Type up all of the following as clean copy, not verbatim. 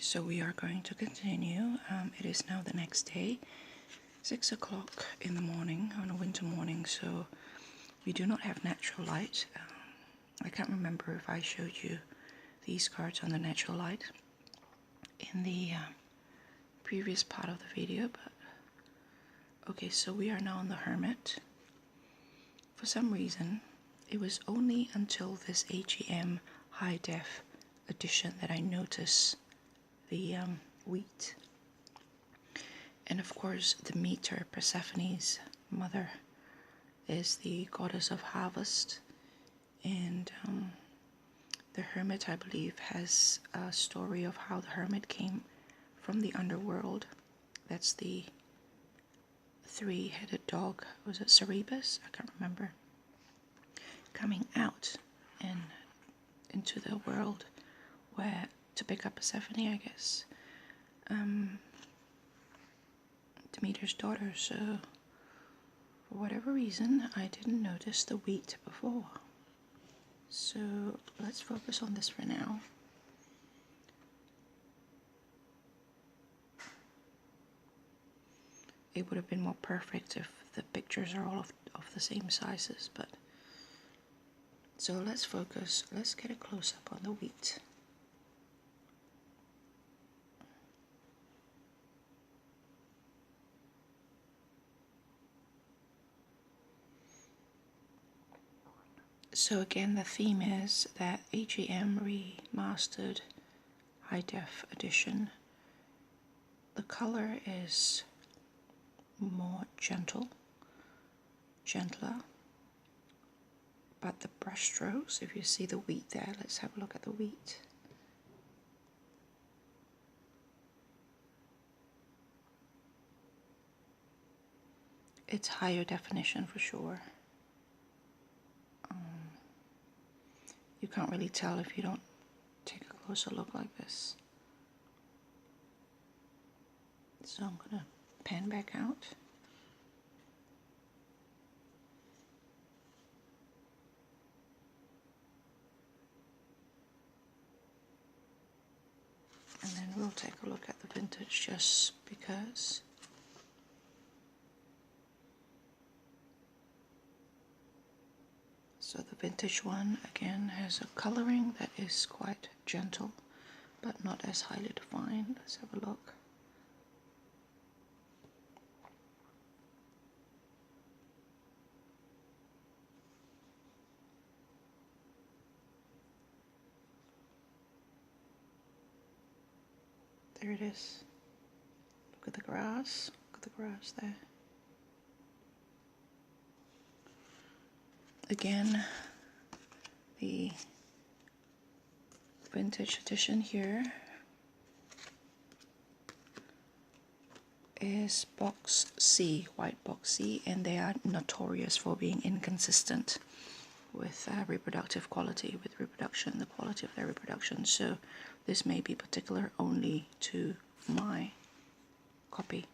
So we are going to continue. It is now the next day, 6 o'clock in the morning on a winter morning, so we do not have natural light. I can't remember if I showed you these cards on the natural light in the previous part of the video, but okay, so we are now on the Hermit. For some reason, it was only until this AGM high def edition that I noticed the wheat. And of course, the meter, Persephone's mother, is the goddess of harvest. And the Hermit, I believe, has a story of how the Hermit came from the underworld. That's the three-headed dog. Was it Cerebus? I can't remember. Coming out and into the world where to pick up Persephone, I guess. Demeter's daughter, so for whatever reason I didn't notice the wheat before. So let's focus on this for now. It would have been more perfect if the pictures are all of the same sizes, but so let's focus, let's get a close-up on the wheat. So again, the theme is that AGM Remastered High Def Edition. The color is more gentler, but the brush strokes, if you see the wheat there, let's have a look at the wheat. It's higher definition for sure. You can't really tell if you don't take a closer look like this. So I'm gonna pan back out. And then we'll take a look at the vintage just because. So the vintage one again has a coloring that is quite gentle, but not as highly defined. Let's have a look. There it is. Look at the grass. Look at the grass there. Again, the vintage edition here is box C, white box C, and they are notorious for being inconsistent with reproductive quality, with reproduction, the quality of their reproduction. So this may be particular only to my copy.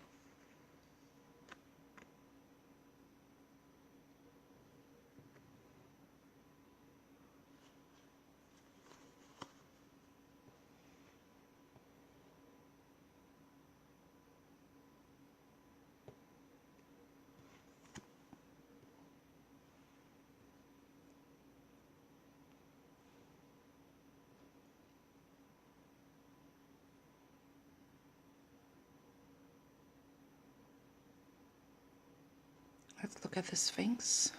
Let's look at the Sphinx.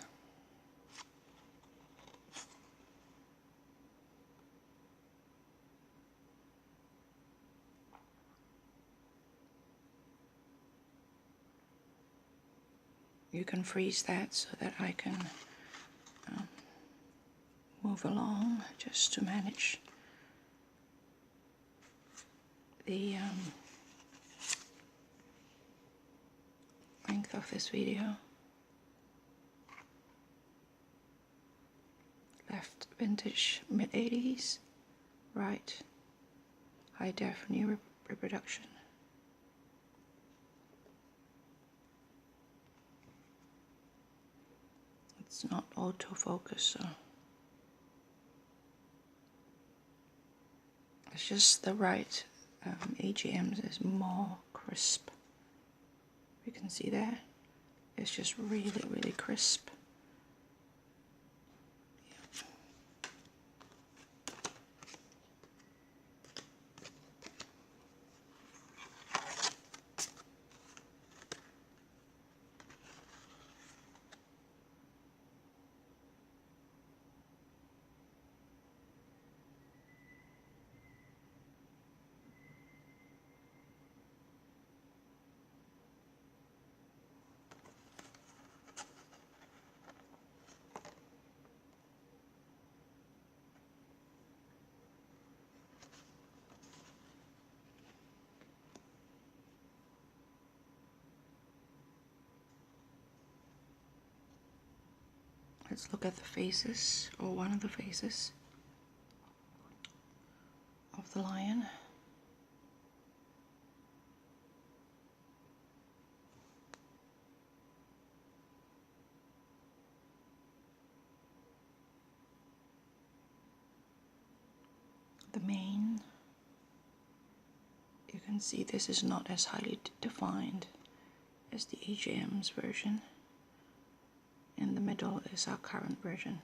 You can freeze that so that I can move along just to manage the length of this video. Left vintage mid-80s, right high def new reproduction. It's not autofocus, so it's just the right AGM's is more crisp. You can see there, it's just really, really crisp. Let's look at the faces, or one of the faces of the lion. The mane, you can see this is not as highly defined as the AGM's version. In the middle is our current version.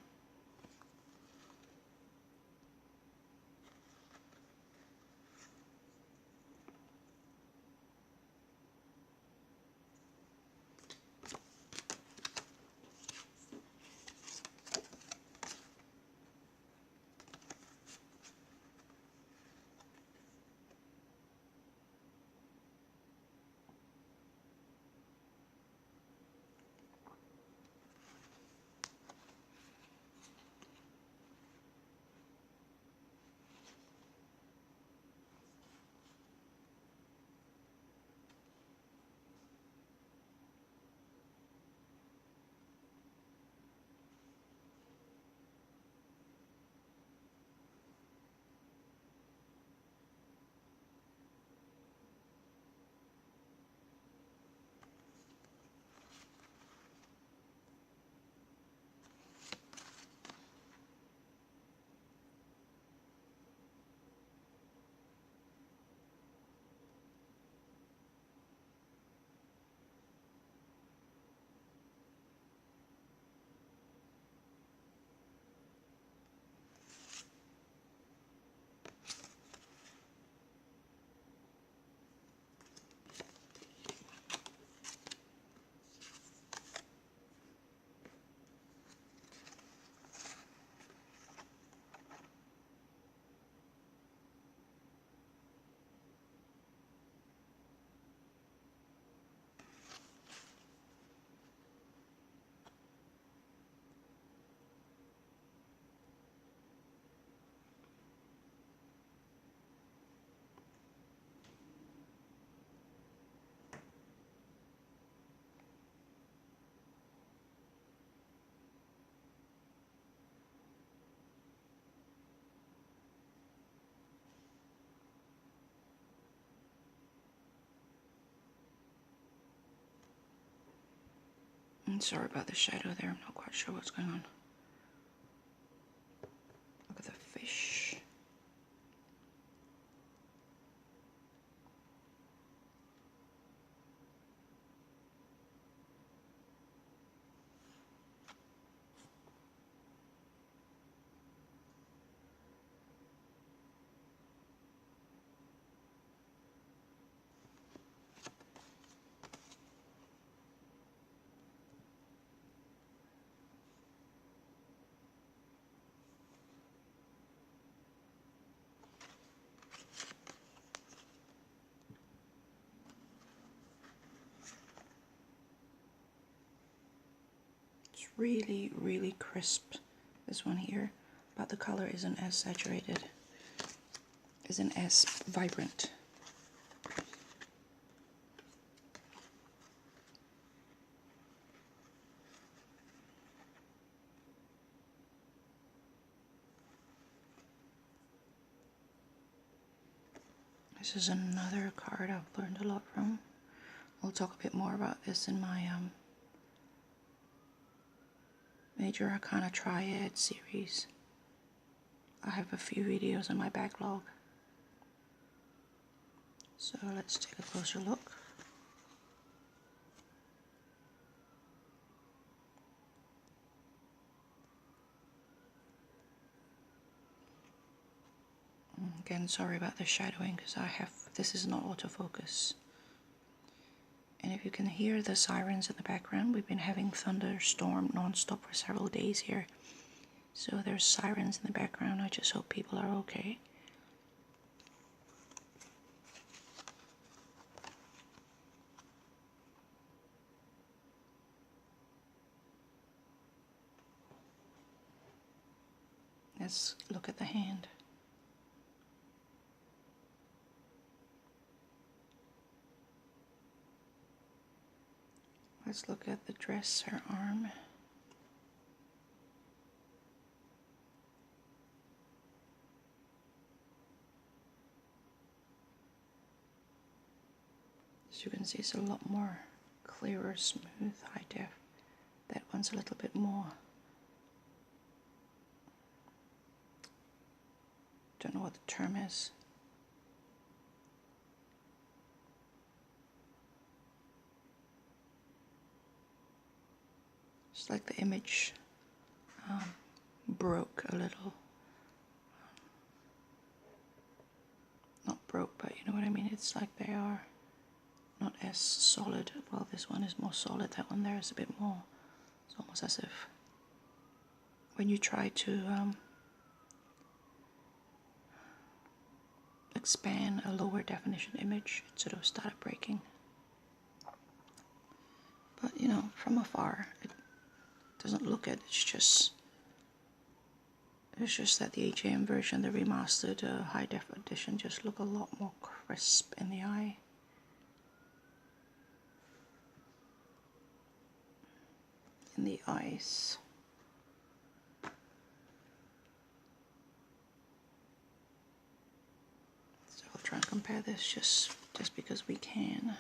Sorry about the shadow there, I'm not quite sure what's going on. Look at the fish. It's really, really crisp, this one here, but the color isn't as saturated, isn't as vibrant. This is another card I've learned a lot from. I'll talk a bit more about this in my Major Arcana Triad series. I have a few videos in my backlog. So let's take a closer look. Again, sorry about the shadowing because this is not autofocus. And if you can hear the sirens in the background, we've been having thunderstorm non-stop for several days here. So there's sirens in the background. I just hope people are okay. Let's look at the hand. Let's look at the dress, her arm. As you can see, it's a lot more clearer, smooth, high def. That one's a little bit more, don't know what the term is. It's like the image broke a little. Not broke, but you know what I mean. It's like they are not as solid. Well, this one is more solid. That one there is a bit more. It's almost as if when you try to expand a lower definition image, it sort of started breaking. But you know, from afar, it doesn't look it. It's just that the AGM version, the remastered high def edition, just look a lot more crisp in the eye. In the eyes. So I'll try and compare this just because we can.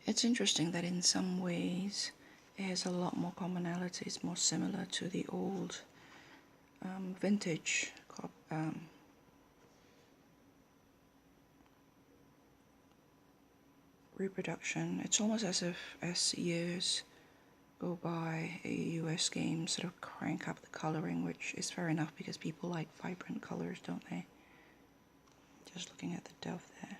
It's interesting that in some ways it has a lot more commonalities, more similar to the old vintage reproduction. It's almost as if as years go by, a US game sort of crank up the coloring, which is fair enough because people like vibrant colors, don't they? Just looking at the dove there.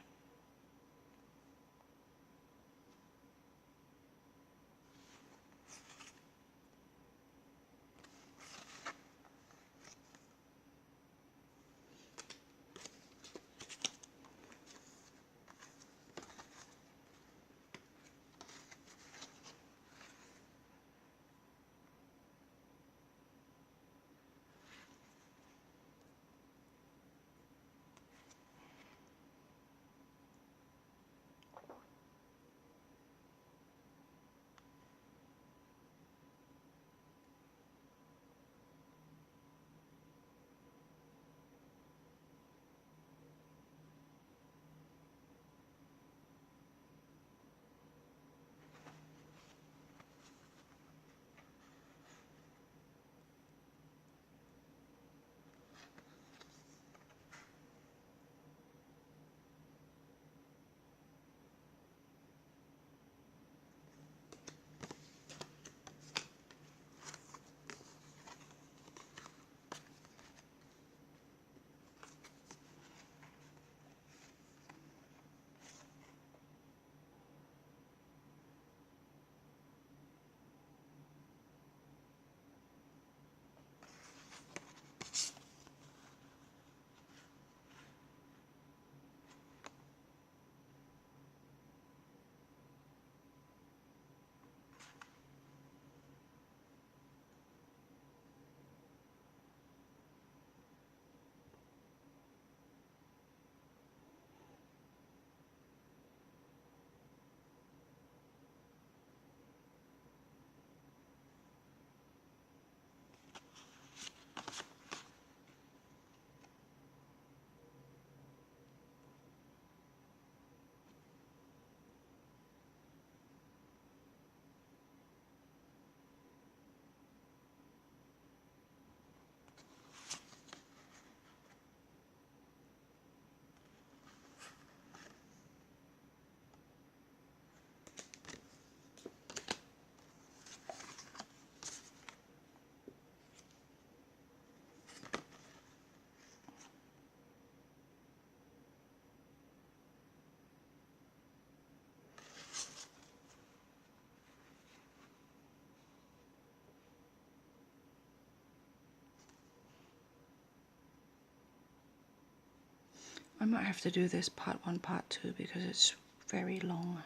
I might have to do this part 1, part 2 because it's very long,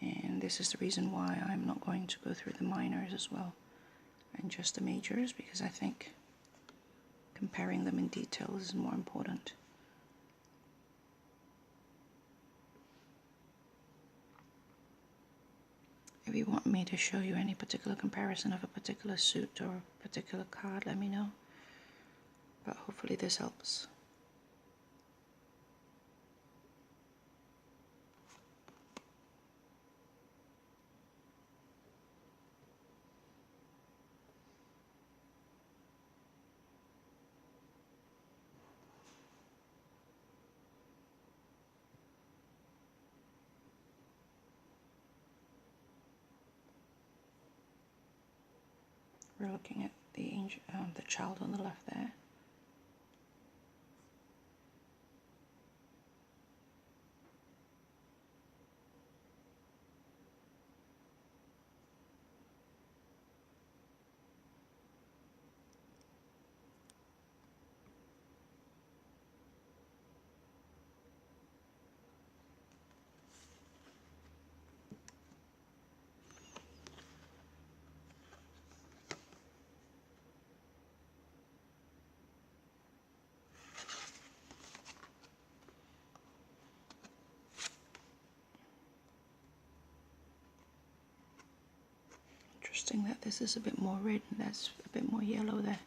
and this is the reason why I'm not going to go through the minors as well and just the majors, because I think comparing them in detail is more important. If you want me to show you any particular comparison of a particular suit or a particular card, let me know, but hopefully this helps. We're looking at the angel, the child on the left there. Interesting that this is a bit more red and that's a bit more yellow there.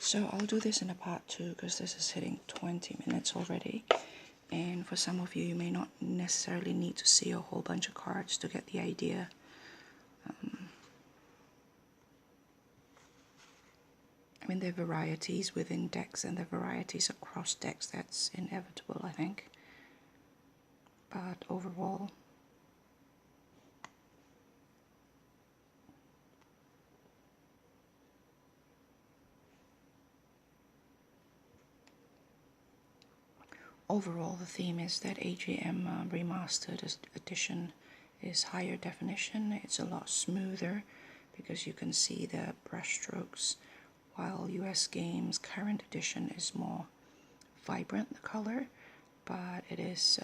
So I'll do this in a part 2 because this is hitting 20 minutes already. And for some of you, you may not necessarily need to see a whole bunch of cards to get the idea. I mean, there are varieties within decks and there are varieties across decks. That's inevitable, I think. But overall, the theme is that AGM Remastered edition is higher definition. It's a lot smoother because you can see the brush strokes, while US Games current edition is more vibrant, the color, but it is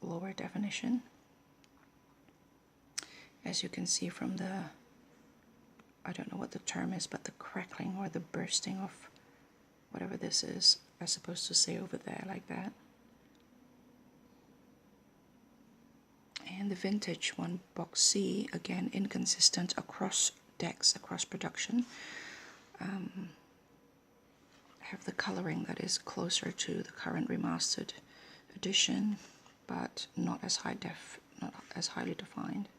lower definition. As you can see from the, I don't know what the term is, but the crackling or the bursting of whatever this is, as opposed to say over there like that. And the vintage one, box C, again inconsistent across decks, across production. Have the coloring that is closer to the current remastered edition, but not as not as highly defined.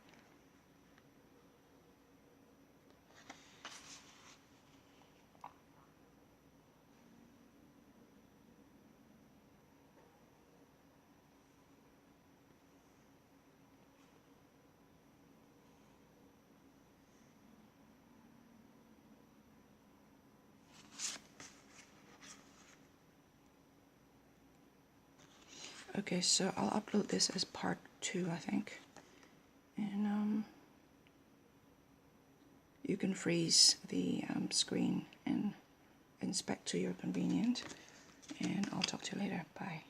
Okay, so I'll upload this as part 2, I think. And you can freeze the screen and inspect to your convenience. And I'll talk to you later. Bye.